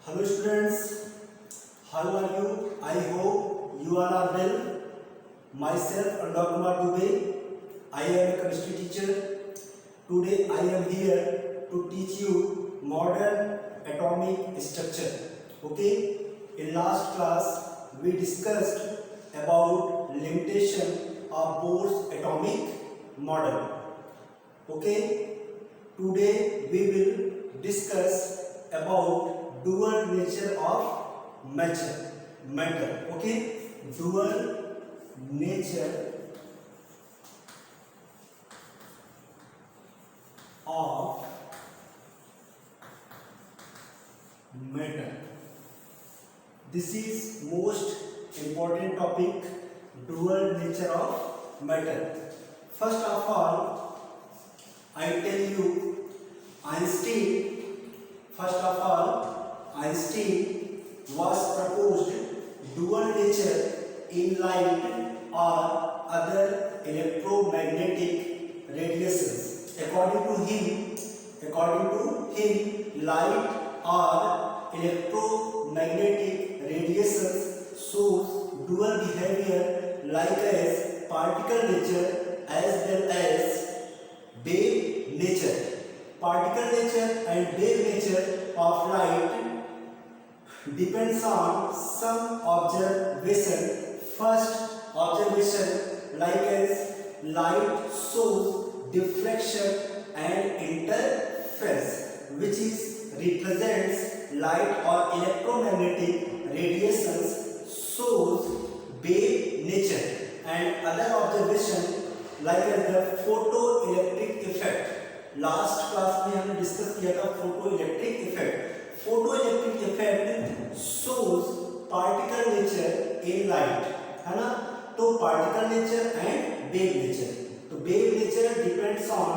Hello students, how are you? I hope you all are well. Myself Anurag Kumar Dubey. I am a chemistry teacher. Today I am here to teach you modern atomic structure. Okay? In last class we discussed about limitation of Bohr's atomic model. Okay? Today we will discuss about dual nature of metal. Okay, dual nature of metal. This is most important topic, dual nature of metal. First of all, I tell you First of all, Einstein was proposed dual nature in light or other electromagnetic radiations. According to him, light or electromagnetic radiations shows dual behavior like as particle nature as well as wave nature. Particle nature and wave nature of light depends on some observation. First observation, like as light shows diffraction and interference, which is represents light or electromagnetic radiations, shows wave nature. And other observation, like as the photoelectric effect. Last class में हमने discuss किया था photoelectric effect. Photoelectric effect shows particle nature in light, है ना. तो particle nature and wave nature. तो wave nature depends on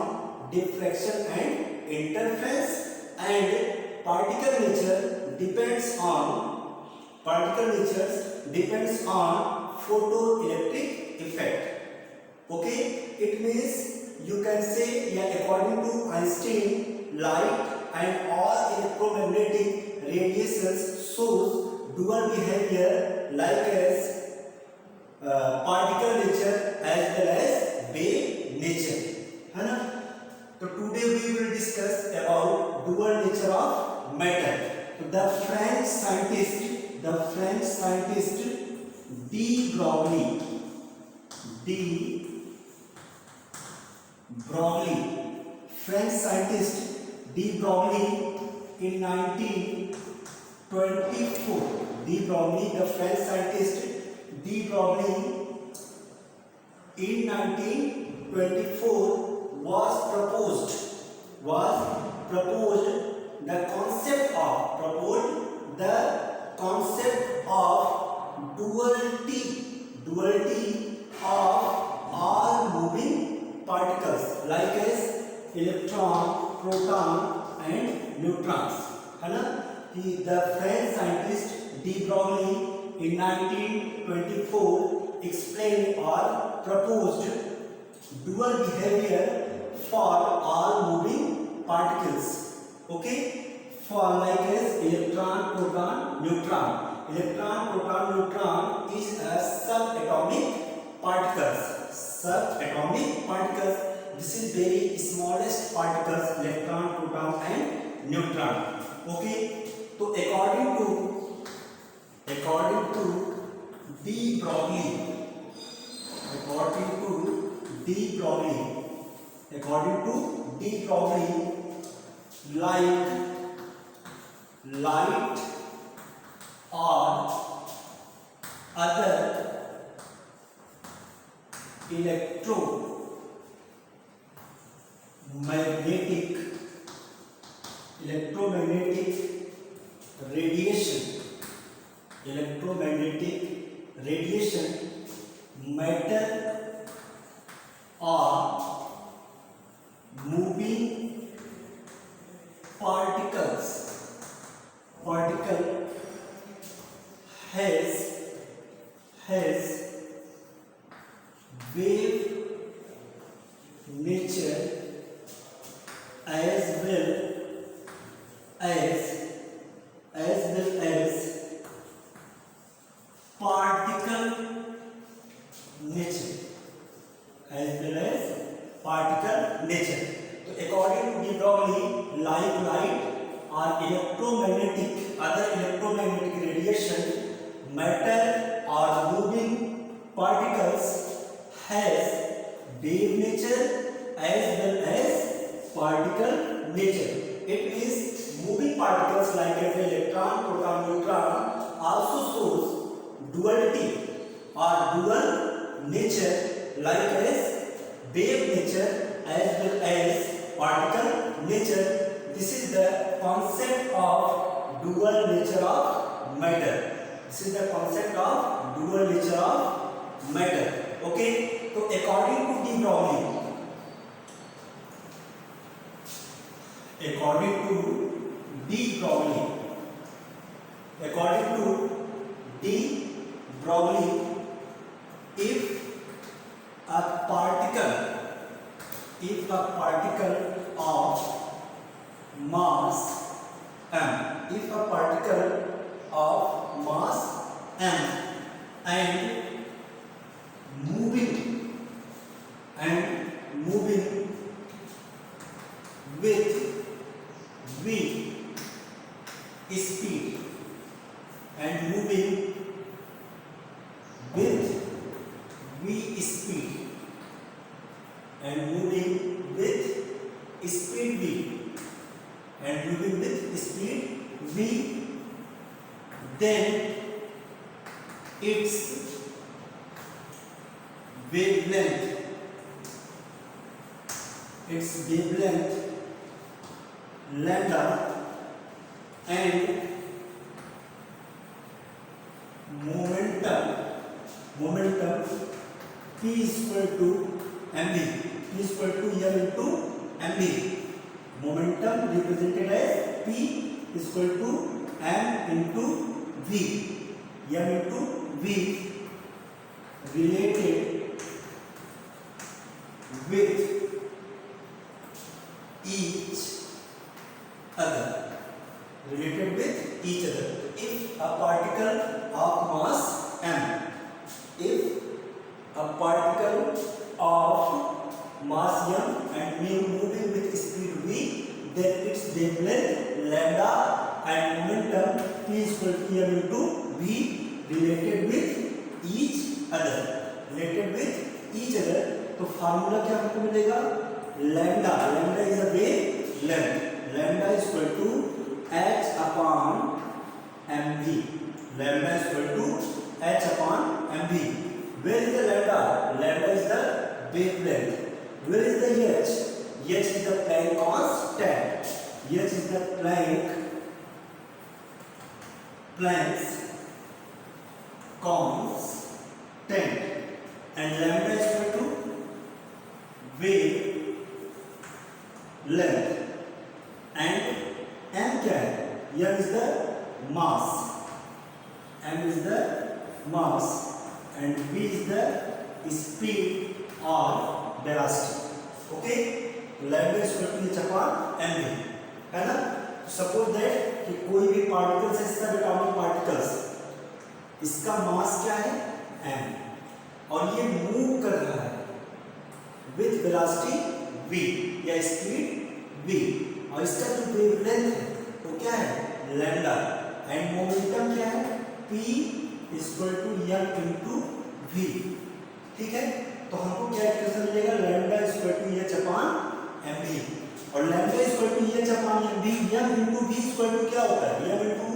diffraction and interference and particle nature depends on photoelectric effect. Okay, it means you can say, according to Einstein, light and all electromagnetic radiations shows dual behavior like as particle nature as well as wave nature, है ना. तो today we will discuss about dual nature of metal. So the French scientist de Broglie, French scientist de Broglie in 1924. The French scientist de Broglie in 1924 was proposed the concept of duality of all moving particles like as electron, proton and neutrons, है ना. The French scientist de Broglie in 1924 explained or proposed dual behavior for all moving particles. Okay, for like as electron, proton, neutron. Electron, proton, neutron is a subatomic particles. This is very smallest particles, electron, proton and neutron. Okay, so according de Broglie, light or other electromagnetic radiation matter or moving particle has wave nature as well as well as particle nature, as well as particle nature. So according to De Broglie, like light or electromagnetic, other electromagnetic radiation, matter or moving particles has wave nature as well as particle nature. It means moving particles like as electron, proton, neutron also shows duality or dual nature like as wave nature as well as particle nature. This is the concept of dual nature of matter. This is the concept of dual nature of matter. Okay, so according to De Broglie, according to De Broglie, if a particle of mass m, if a particle of mass m and moving with v speed and moving with v speed and moving with speed v and moving with speed v, then its wavelength lambda and momentum p is equal to mv, p is equal to m into mv. Momentum represented as p is equal to m into v, m into v, related with each other. If a particle of mass m, and moving with speed v, then its wavelength lambda and momentum p is equal to m into v, related with each other. तो formula क्या हमको मिलेगा? Lambda is a wavelength, lambda is equal to h upon mv, lambda is equal to h upon mv. Where is the lambda? Lambda is the wavelength. Where is the h? H is the Planck constant. H is the Planck's constant, and lambda is equal to wave length, and m क्या है? m is the mass, and v is the speed or velocity. Okay, lambda is equal to h upon mv, है ना? Suppose that कि कोई भी particles है, सब atomic particles, इसका मास क्या है? m, और ये मूव कर रहा है विथ वेलोसिटी v या स्पीड v, और इसका जो वेवलेंथ है वो क्या है? लैम्डा, एंड मोमेंटम क्या है? p equal to m into v. ठीक है, तो हमको क्या एक्सप्रेशन मिलेगा? Lambda equal to h upon mv, और lambda equal to h upon mv, m into v equal to क्या होता है? m इंटू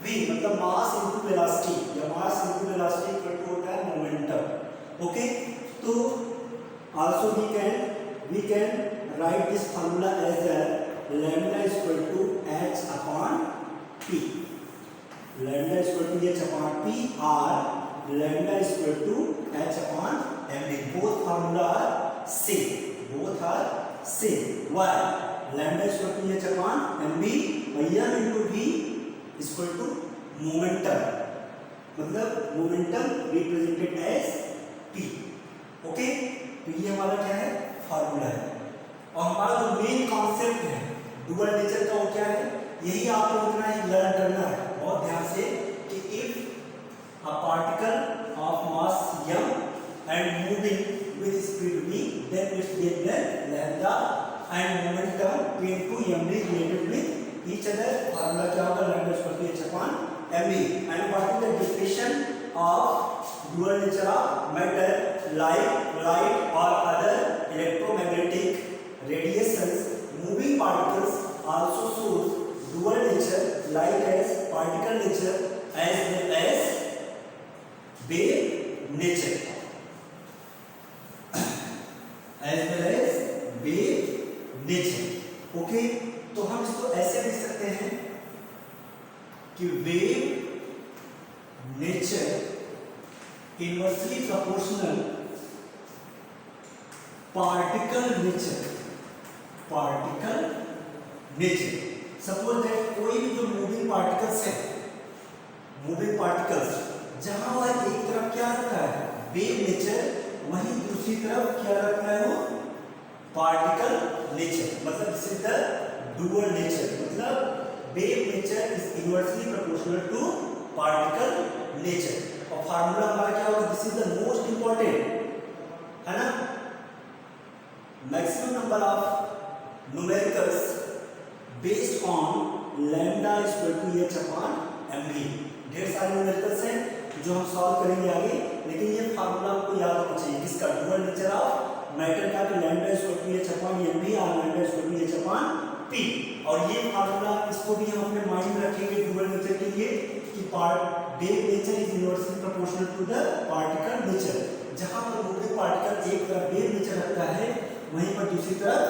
v मतलब मास इंटू वेलोसिटी, या mass into velocity equal to होता है मोमेंटम. ओके, तो also we can write this formula as a lambda is equal to h upon p, lambda is equal to h upon p, or lambda is equal to h upon mv. Both formula are same, why? Lambda is equal to h upon mv, और m into v is equal to momentum, मतलब momentum represented as p. Okay, तो ये हमारा क्या है? Formula है. और हमारा जो मेन कॉन्सेप्ट है डुअल नेचर का वो क्या है? यही आपको इतना ही लर्न करना है बहुत ध्यान से कि if a particle of mass m and moving with speed v, then its wavelength lambda and momentum p into mv related with each other. Formula क्या होगा? lambda is equal to h upon mv. And what is the definition of dual nature of matter like light or other electromagnetic radiations? Moving particles also shows dual nature like as particle nature as well as wave nature. As well as wave nature. Okay, तो हम इसको ऐसे लिख सकते हैं कि wave nature inversely proportional particle nature. Particle nature. Suppose that कोई भी जो मूविंग पार्टिकल्स है, मूविंग पार्टिकल्स, जहां वह एक तरफ क्या रखता है वेव नेचर, वहीं दूसरी तरफ क्या रखना है वो पार्टिकल नेचर. मतलब this is the dual nature. मतलब wave nature is inversely proportional to particle nature. और फार्मूला हमारा क्या होगा? This is the most important, है ना. Maximum number of numericals based on lambda is equal to h upon mv. ढेर सारे numericals हैं जो हम सॉल्व करेंगे आगे, लेकिन ये फार्मूला आपको याद होना चाहिए किसका? डुअल नेचर ऑफ मैटर का, कि lambda is equal to h upon mv और lambda is equal to h upon p. और ये फार्मूला, इसको भी हम अपने माइंड में रखेंगे डुअल नेचर के लिए कि wave nature is inversely proportional to the particle nature. जहां पर मूविंग पार्टिकल एक तरफ वेव नेचर रखता है, वहीं पर दूसरी तरफ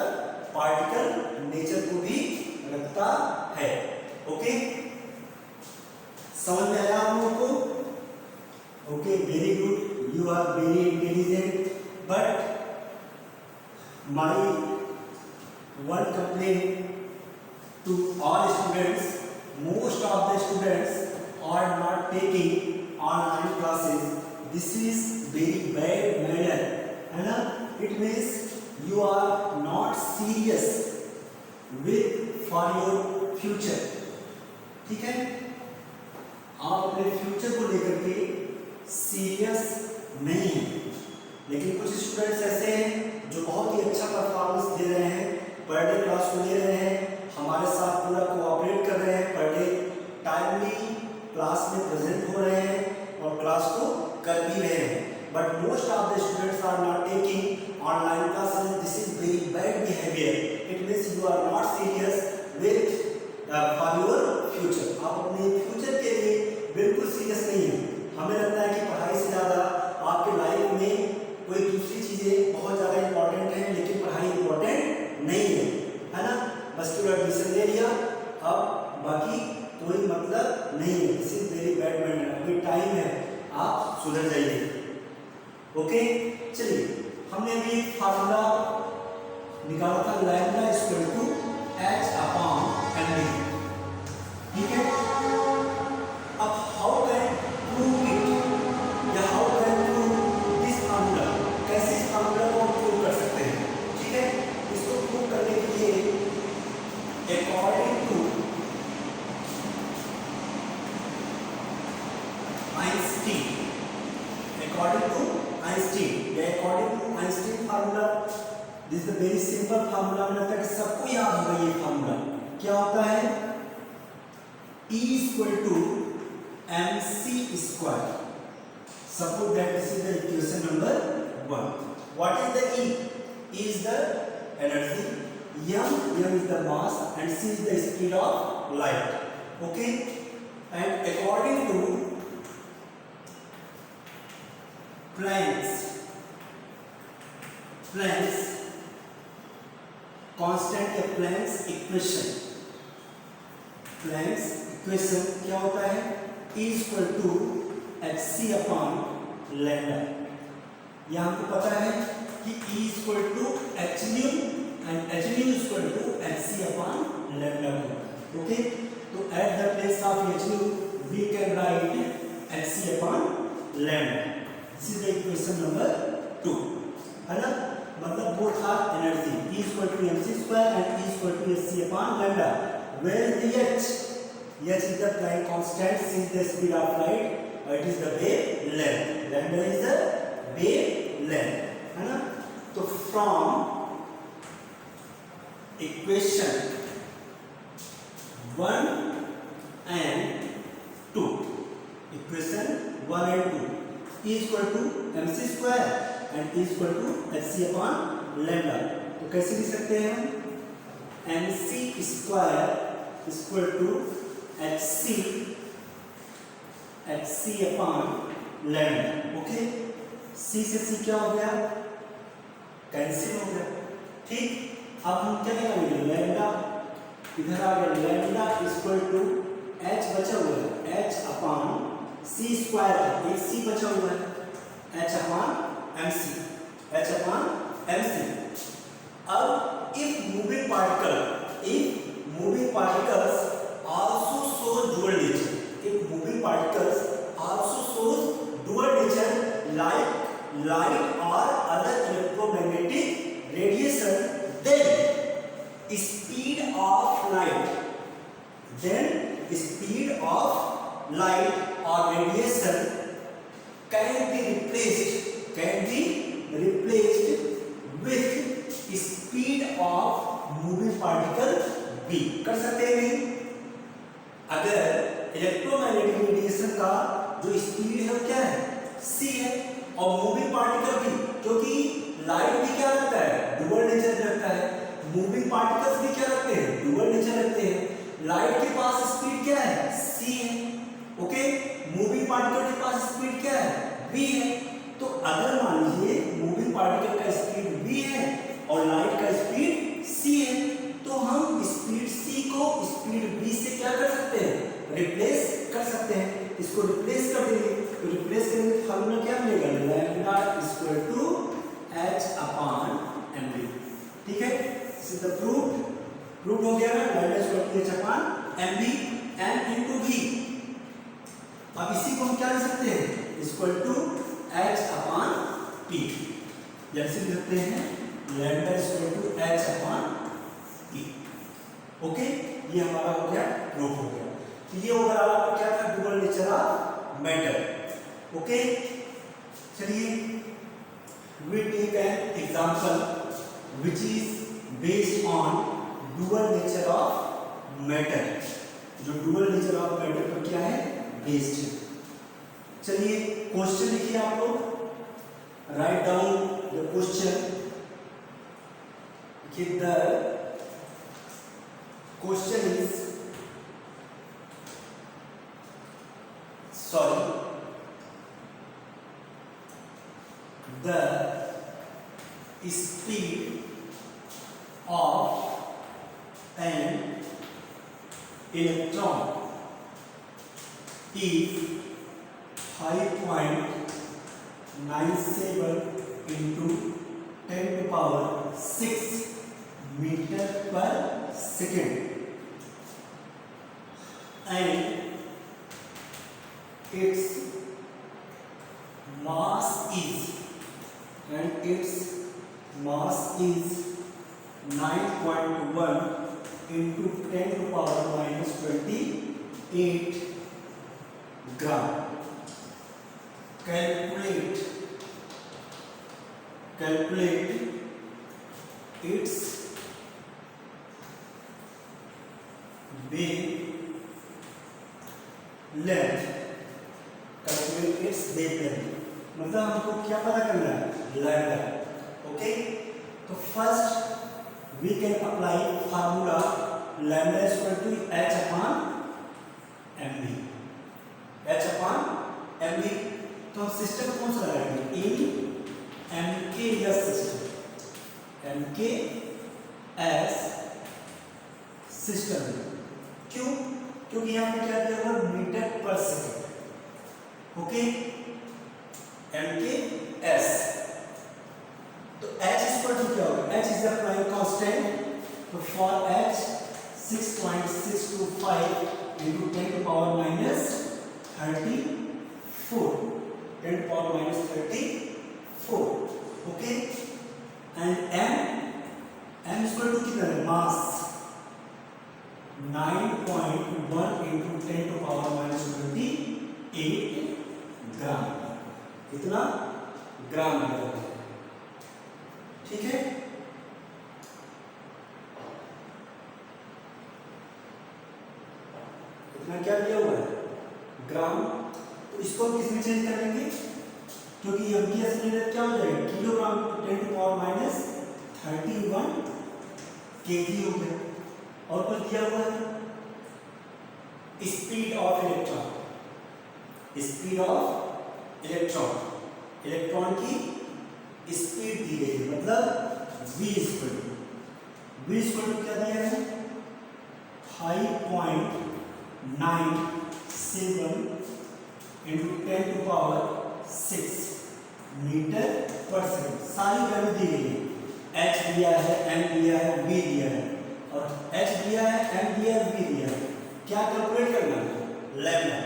पार्टिकल नेचर को भी रखता है. ओके, समझ में आया आप लोगों को? Okay, very good, you are very intelligent. But my one complaint to all students, most of the students are not taking online classes. This is very bad manner, है ना. It means you are not serious with for your future. ठीक है, आप अपने future को लेकर के serious नहीं हैं. लेकिन कुछ स्टूडेंट्स ऐसे हैं जो बहुत ही अच्छा परफॉर्मेंस दे रहे हैं, पर डे क्लास को ले रहे हैं, हमारे साथ पूरा कोऑपरेट कर रहे हैं, पर डे टाइमली क्लास में प्रेजेंट हो रहे हैं और क्लास को कर भी रहे हैं. But most of the students are not taking online classes. This is very bad behaviour. It means you are not serious with for your future. आप अपने फ्यूचर के लिए बिल्कुल सीरियस नहीं हैं. हमें लगता है कि पढ़ाई से ज़्यादा आपके लाइफ में कोई दूसरी चीज़ें बहुत ज़्यादा इंपॉर्टेंट हैं, लेकिन पढ़ाई इंपॉर्टेंट नहीं है ना. बस केवल एडमिशन ले लिया, अब बाकी कोई मतलब नहीं है. This is very bad manner. अभी टाइम है, आप सुधर जाइए. ओके, चलिए, हमने अभी फार्मूला निकाला था lambda is equal to h upon mv. ठीक है, अब हाउ कैन प्रूव इट या how can prove this formula? कैसे इस फार्मूला को हम प्रूव कर सकते हैं? ठीक है, इसको प्रूव करने के लिए according to Einstein, according to Einstein फार्मूला, this is the very simple formula. मैंने लगता है कि सबको याद होगा ये फार्मूला. क्या होता है? E equal to mc square. Suppose that this is the equation number 1. What is the E? E is the energy, m is the mass and c is the speed of light. Okay, and according to Planck's constant या Planck's equation. Planck's equation क्या होता है? E equal to hc upon lambda. यहाँ हमको पता है कि E equal to h nu and h nu equal to hc upon lambda. Okay, तो at the place of h nu we can write hc upon lambda. This is the equation number 2, है ना. मतलब both are energy, E equal to mc square and E equal to hc upon lambda. where the h is the prime constant since the speed of light, it is the wavelength, lambda is the wavelength, है ना. तो from equation 1 and 2, equation 1 and 2, E is equal to mc square and E is equal to hc upon lambda. तो कैसे लिख सकते हैं हम? mc square is equal to hc upon lambda. Okay, c से c क्या हो गया? कैंसिल हो गया. ठीक, अब हम क्या करेंगे? लैम्डा इधर आ गया, lambda is equal to h बचा हुआ है, h अपॉन c स्क्वायर, एक c बचा हुआ है, h upon mc, h upon mc. अब if moving particles also shows dual nature, if moving particles also shows dual nature like light or other electromagnetic radiation, then speed of light or radiation can be replaced with speed of moving particle v. कर सकते हैं नहीं? अगर electromagnetic radiation का जो speed है वो क्या है? c है, और मूविंग पार्टिकल भी, क्योंकि लाइट भी क्या रखता है? डुअल नेचर रखता है. मूविंग पार्टिकल्स भी क्या रखते हैं? डुअल नेचर रखते हैं. लाइट के पास स्पीड क्या है? c है. ओके, मूविंग पार्टिकल के पास स्पीड क्या है? v है. तो अगर मान लीजिए मूविंग पार्टिकल का स्पीड v है और लाइट का स्पीड c है, तो हम स्पीड c को स्पीड v से क्या कर सकते हैं? रिप्लेस कर सकते हैं. इसको रिप्लेस कर देंगे, तो रिप्लेस करेंगे तो फार्मूला क्या मिलेगा? Lambda equal to h upon mv. ठीक है, दिस इज द प्रूफ हो गया ना. Lambda equal to h upon mv, m into v. अब इसी को हम क्या लिख सकते हैं? Equal to h upon p. जैसे लिख सकते हैं lambda equal to h upon p. Okay, ये हमारा हो गया, प्रूफ हो गया. तो ये ओवरऑल आपका क्या था? Dual nature of matter. Okay, चलिए we take an example which is based on dual nature of matter. जो dual nature of matter पर क्या है? बेस्ड है. चलिए क्वेश्चन लिखिए आप लोग. Write down the question. The question is, the speed of an electron is 5.97 into 10 to power 6 meter per second, and its mass is 9.1 into 10 to power minus 28 gram. Calculate its wavelength. Calculate its wavelength. मतलब हमको क्या पता करना है? Lambda. Okay, तो first we can apply formula lambda is equal to h upon mv. h upon mv. तो हम system कौन सा लगाएंगे? In mks system, mks system. क्यों? क्योंकि यहाँ पे क्या दिया हुआ? Metre per second. Okay, mks. तो h इक्वल टू क्या होगा? h is the prime constant. तो for h 6.625 into 10 to power minus 34. 10 to power minus 34. Okay, and m is equal to कितना है? मास 9.1 इंटू 10⁻28 ग्राम। कितना ग्राम लिया हुआ है, ठीक है। इतना क्या दिया हुआ है, ग्राम। तो इसको हम किस में चेंज करेंगे, क्योंकि एमपीएस में क्या हो जाएगा, किलोग्राम 10⁻31 केजी हो गया। और कुछ दिया हुआ है, speed of electron, speed of electron, electron की स्पीड दी गई है, मतलब v इक्वल टू क्या दिया है, 5.97 इंटू 10⁶ मीटर पर सेकंड। सारी वैल्यू दी गई है, h दिया है, m दिया है, v दिया है, और h दिया है, m दिया है, v दिया है। क्या कैलकुलेट करना है, लैम्डा।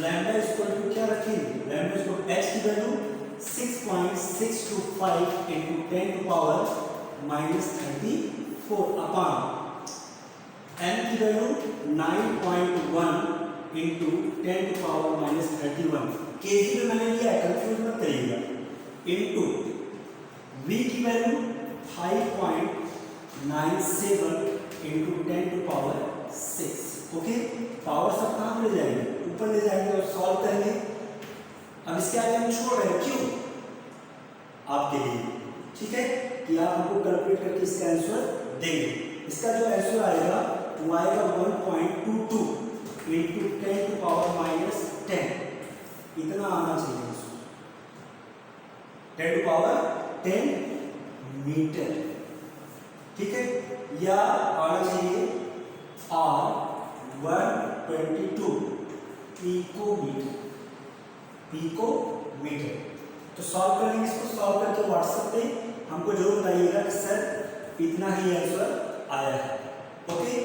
लैम्डा इक्वल टू क्या रखेंगे, लैम्डा इक्वल h की वैल्यू 6.625 इंटू 10⁻34 अपॉन m की वैल्यू 9.1 इंटू 10⁻31 केजी में मैंने लिया है, कंफ्यूज मत करिएगा, इंटू v की वैल्यू 5.97 इंटू 10⁶। ओके, पावर सब कहाँ ले जाएंगे, ऊपर ले जाएंगे और सॉल्व करेंगे। अब इसके आगे हम छोड़ रहे हैं, क्यों, आपके लिए, ठीक है, कि आप हमको कैलकुलेट करके इसका आंसर देंगे। इसका जो आंसर आएगा वो आएगा 1.22 इंटू 10⁻10। इतना आना चाहिए इसको, 10⁻10 मीटर, ठीक है, या आना चाहिए R122 पिकोमीटर, पिकोमीटर। तो सॉल्व करेंगे इसको, सॉल्व करके व्हाट्सएप पे हमको जरूर बताइएगा कि सर इतना ही आंसर आया है। ओके,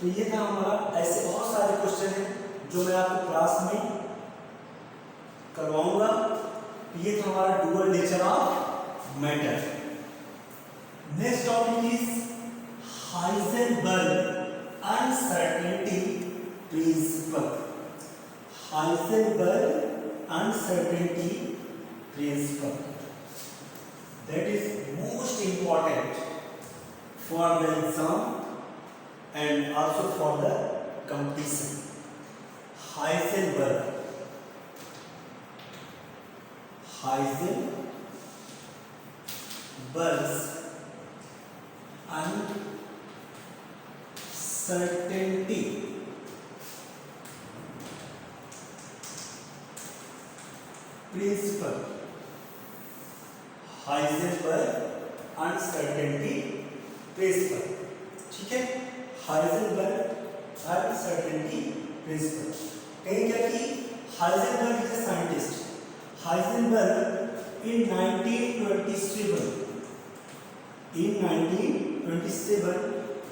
तो ये था हमारा, ऐसे बहुत सारे क्वेश्चन हैं जो मैं आपको क्लास में करवाऊंगा। ये था हमारा dual nature of matter. Next topic is Heisenberg uncertainty principal. Heisenberg uncertainty principle, that is most important for the exam and also for the competition. Heisenberg's uncertainty principle, Heisenberg uncertainty principle, ठीक है। Heisenberg uncertainty principle कहें क्या कि Heisenberg is a scientist. Heisenberg in 1927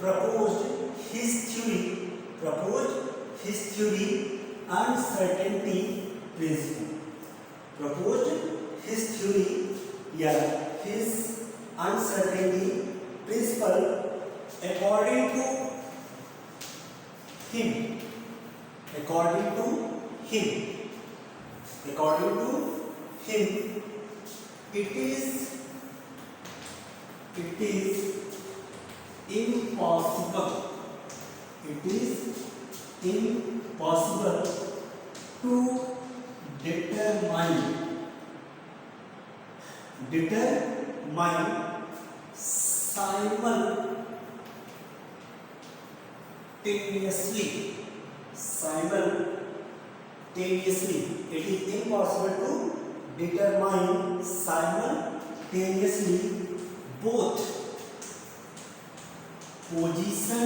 proposed his theory uncertainty principle. Proposed his theory, yeah, his uncertainty principle. According to him, it is impossible to determine simultaneously. It is impossible to determine simultaneously both position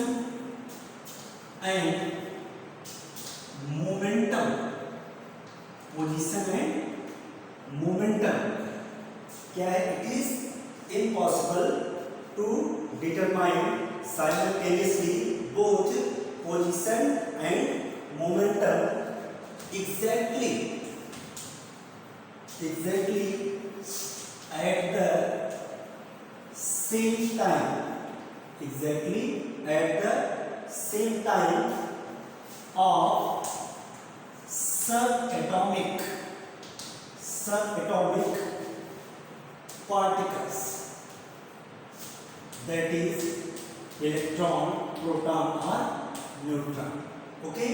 and momentum. क्या है, it is impossible to determine simultaneously both position and momentum exactly at the same time. same time of subatomic particles, that is electron, proton or neutron. Okay,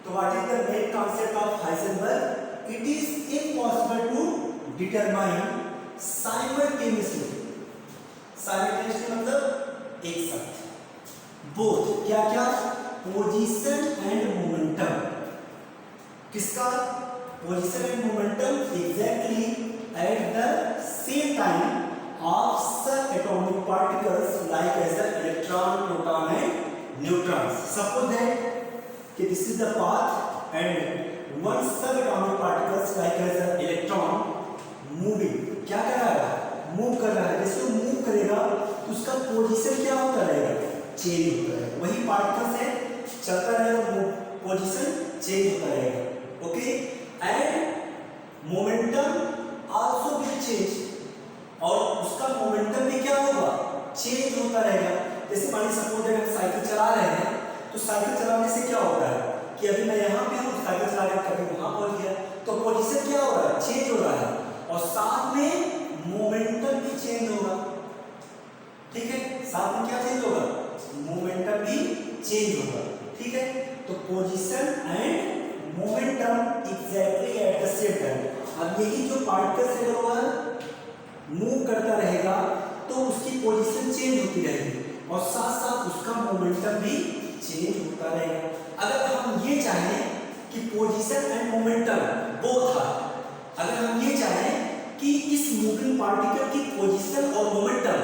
so what is the main concept of Heisenberg? It is impossible to determine simultaneously मतलब एक साथ both क्या क्या position and momentum. किसका position and momentum? Exactly at the same time of subatomic particles like as the electron, proton and neutrons. Suppose that this is the path and one subatomic particles like as the electron moving. क्या कर रहा है? Move कर रहा है. जैसे वो move करेगा तो उसका पोजीशन क्या होता रहेगा? चेंज होता रहेगा. वही पार्टिकल्स है, चलता रहेगा, पोजीशन चेंज होता रहेगा. Okay, and momentum also will change, और उसका मोमेंटम भी क्या होगा? चेंज होता रहेगा. जैसे मान लीजिए सपोज अगर साइकिल चला रहे हैं तो साइकिल चलाने से क्या होता है कि अभी मैं यहाँ पे हूँ, साइकिल चला रहा कभी वहां पहुंच गया, तो पोजीशन क्या हो रहा है? चेंज हो रहा है, और साथ में मोमेंटम भी चेंज होगा. ठीक है, साथ में क्या चेंज होगा? मोमेंटम भी चेंज होगा. ठीक है, तो position and momentum exactly at the same time. अब यही जो पार्टिकल्स है वो मूव करता रहेगा तो उसकी पोजीशन चेंज होती रहेगी, और साथ साथ उसका मोमेंटम भी चेंज होता रहेगा. अगर हम ये चाहें कि पोजीशन एंड मोमेंटम बोथ है, अगर हम ये चाहें कि इस मूविंग पार्टिकल की पोजीशन और मोमेंटम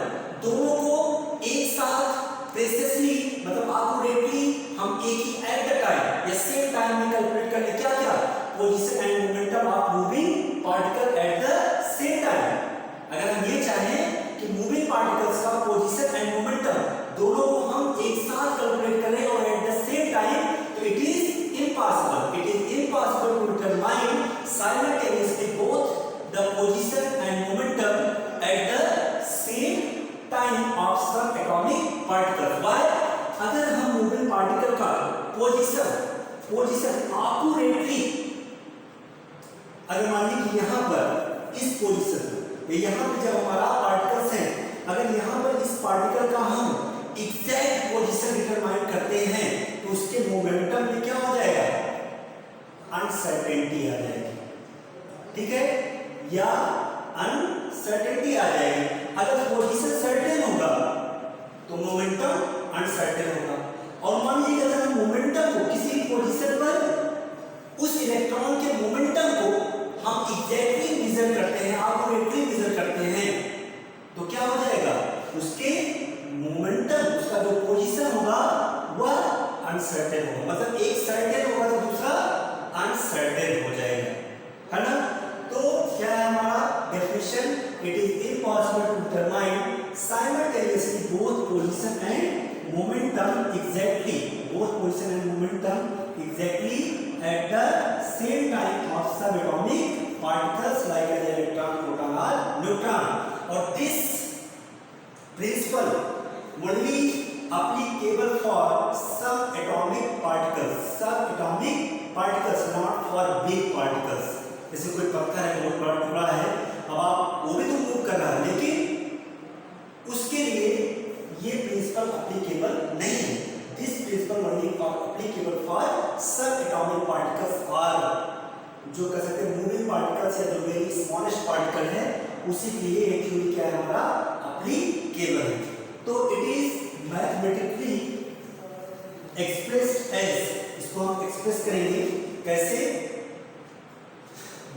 दोनों को एक साथ प्रेसिसली मतलब एक्यूरेटली हम एक ही एट द टाइम या सेम टाइम में कैलकुलेट कर ले, क्या क्या position and momentum of moving particle at the same time. अगर हम ये चाहें कि मूविंग पार्टिकल्स का पोजीशन एंड मोमेंटम दोनों को हम एक साथ कैलकुलेट करें और एट द सेम टाइम, तो it is impossible. It is impossible to determine simultaneously both the position and momentum at the same time of some atomic particle. Why? अगर हम moving particle का position accurately, अगर मान लीजिए यहाँ पर इस पोजीशन यहाँ पे जब हमारा पार्टिकल्स हैं, अगर यहाँ पर इस पार्टिकल का हम एग्जैक्ट पोजीशन डिटरमाइन करते हैं तो उसके मोमेंटम में क्या हो जाएगा? अनसर्टेनिटी आ जाएगी. ठीक है, या अनसर्टेनिटी आ जाएगी. अगर पोजीशन सर्टेन होगा तो मोमेंटम अनसर्टेन होगा. और मान लीजिए अगर हम मोमेंटम को किसी पोजीशन पर उस इलेक्ट्रॉन के मोमेंटम को हम एग्जैक्टली मेजर करते हैं, एक्यूरेटली मेजर करते हैं, तो क्या हो जाएगा? उसके मोमेंटम, उसका जो पोजीशन होगा वह अनसर्टेन होगा. मतलब एक सर्टेन होगा तो दूसरा अनसर्टेन हो जाएगा, है ना. तो क्या है हमारा definition? It is impossible to determine simultaneously both position and momentum exactly, both position and momentum exactly at the same time of subatomic particles like as electron, proton और न्यूट्रॉन. और this principle only applicable for subatomic particles, not for big particles. जैसे कोई पत्थर है, बहुत बड़ा टुकड़ा है, अब आप वो भी तो मूव कर रहा है, लेकिन उसके लिए ये प्रिंसिपल एप्लीकेबल नहीं है. This principle only applicable for subatomic particles, और जो कह सकते हैं मूविंग पार्टिकल्स या जो वेरी स्मॉलेस्ट पार्टिकल है उसी के लिए ये थ्योरी क्या है हमारा एप्लीकेबल है. तो it is mathematically expressed as, इसको हम एक्सप्रेस करेंगे कैसे?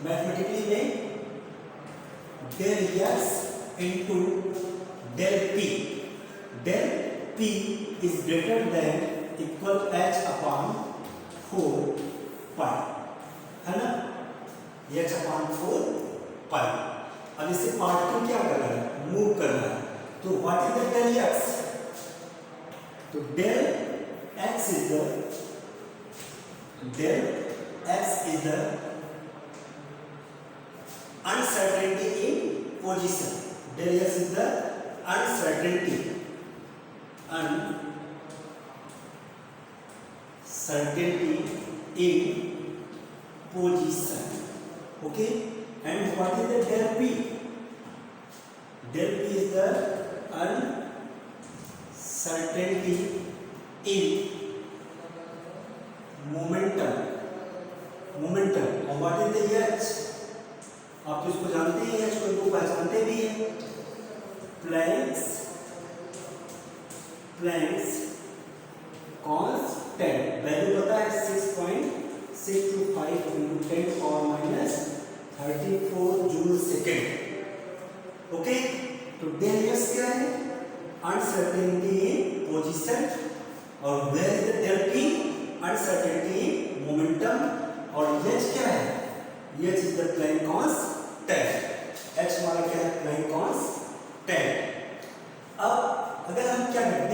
मैथमेटिकली में del x into del p. Del p is greater than equal h upon 4 pi, है ना. H upon 4 pi. अब इससे पार्टिकल क्या कर रहा है? मूव कर रहा है. तो what is the del x? तो del x is the uncertainty in position. Del x is the uncertainty certainty in position. Okay, and what is the del p? Del p is the uncertainty in momentum. और what is the h? आप तो इसको जानते ही हैं, इसको लोग पहचानते भी हैं। Planck's कांस्टेंट वैल्यू पता है 6.625 into 10 power minus 34 joule second. Okay, तो डेल एस क्या है? अनसर्टेनिटी इन पोजीशन, और where is the del p? Uncertainty in momentum, और एच क्या है? H is the Planck constant. H हमारा क्या है? Planck constant. अब अगर हम क्या करें,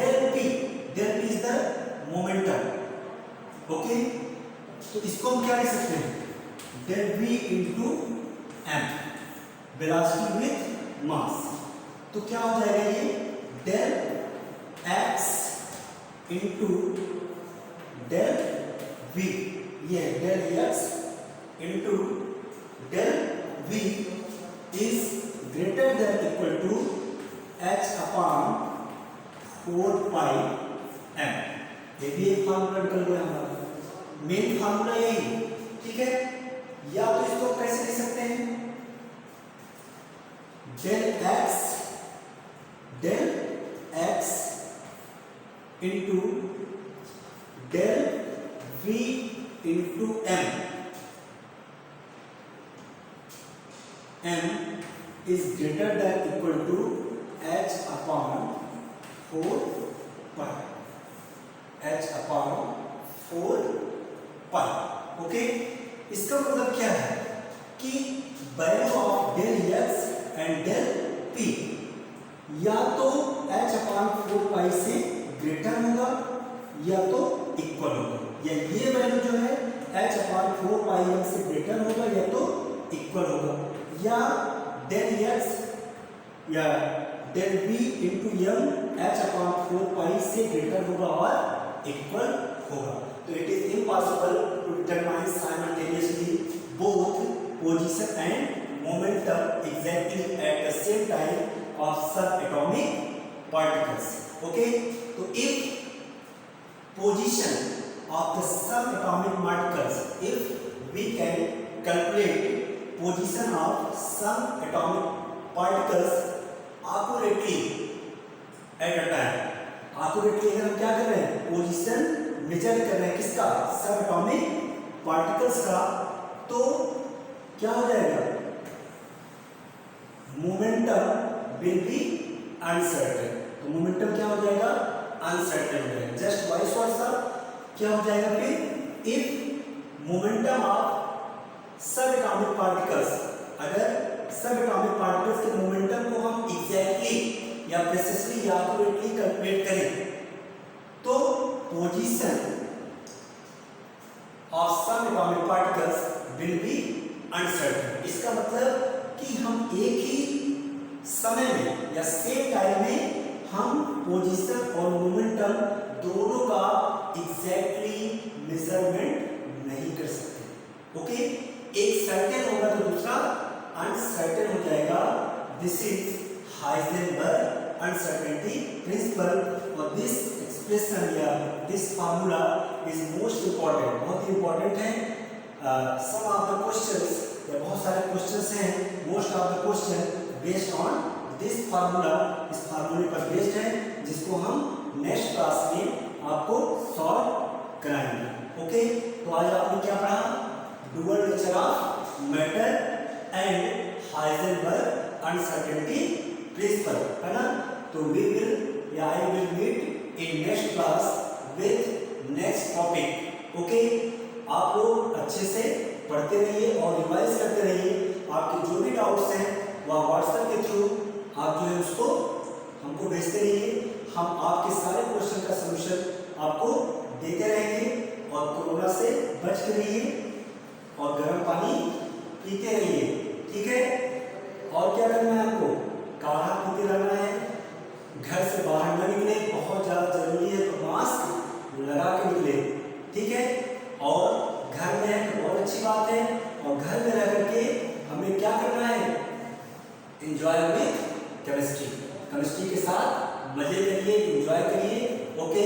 del p is the momentum. Okay, तो इसको हम क्या लिख सकते हैं? Del v into m, velocity with mass. तो क्या हो जाएगा ये? Del x into del v, ये del x into del v is greater than equal to h upon 4 pi m। ये भी एक फार्मूला निकल गया हमारा, मेन फार्मूला यही, ठीक है। या तो इसको कैसे लिख सकते हैं? Del x into del v into m is greater than equal to h upon 4 pi, h upon 4 pi। ओके, इसका मतलब क्या है कि value of del x and del p या तो h upon 4 pi से ग्रेटर होगा या तो इक्वल होगा, या ये वैल्यू जो है h upon 4 pi m से ग्रेटर होगा या तो इक्वल होगा, या डेल एक्स या del b into m h upon 4 pi से ग्रेटर होगा और इक्वल होगा। तो it is impossible to determine simultaneously both position and momentum exactly at the same time of subatomic particles. Okay, तो if position of the subatomic particles, if we can calculate position of some atomic particles accurately at a time। accurately हम क्या कर रहे हैं? Position major कर रहे हैं, किसका? सब एटॉमिक पार्टिकल्स का। तो क्या हो जाएगा? Momentum will be uncertain. तो मोमेंटम क्या हो जाएगा? अनसर्टेन हो जाएगा। जस्ट वाइस वर्सा क्या हो जाएगा फिर? If momentum of subatomic particles, अगर सब एटॉमिक पार्टिकल्स के मोमेंटम को हम एग्जैक्टली या प्रिसाइजली या एक्यूरेटली कैलकुलेट करें तो position of subatomic particles will be uncertain. इसका मतलब कि हम एक ही समय में या सेम टाइम में हम पोजीशन और मोमेंटम दोनों का एग्जैक्टली मेजरमेंट नहीं कर सकते। ओके, एक सर्टेन होगा तो दूसरा अनसर्टेन हो जाएगा। This is Heisenberg uncertainty principal, और दिस एक्सप्रेशन या this formula is most important, बहुत ही इंपॉर्टेंट है। सम ऑफ द क्वेश्चंस या बहुत सारे क्वेश्चंस हैं, most of the question based on this formula, इस फार्मूले पर बेस्ड है, जिसको हम नेक्स्ट क्लास में आपको सॉल्व कराएंगे। ओके, तो आज आपने क्या पढ़ा? Dual nature of matter and Heisenberg uncertainty principle, है ना। तो वी विल या I will meet in next class with next topic. Okay, आप लोग अच्छे से पढ़ते रहिए और रिवाइज करते रहिए। आपके जो भी डाउट्स हैं वह व्हाट्सएप के थ्रू आप जो है उसको हमको भेजते रहिए। हम आपके सारे क्वेश्चन का सलूशन आपको देते रहेंगे। और कोरोना से बच के रहिए और गर्म पानी पीते रहिए, ठीक है। और क्या करना है आपको? काढ़ा पीते रहना है, घर से बाहर न निकले, बहुत ज़्यादा जरूरी है तो मास्क लगा के निकले, ठीक है। और घर में है तो बहुत अच्छी बात है, और घर में रह करके हमें क्या करना है, एंजॉय विथ केमिस्ट्री, केमिस्ट्री के साथ मजे करिए, एंजॉय करिए। ओके।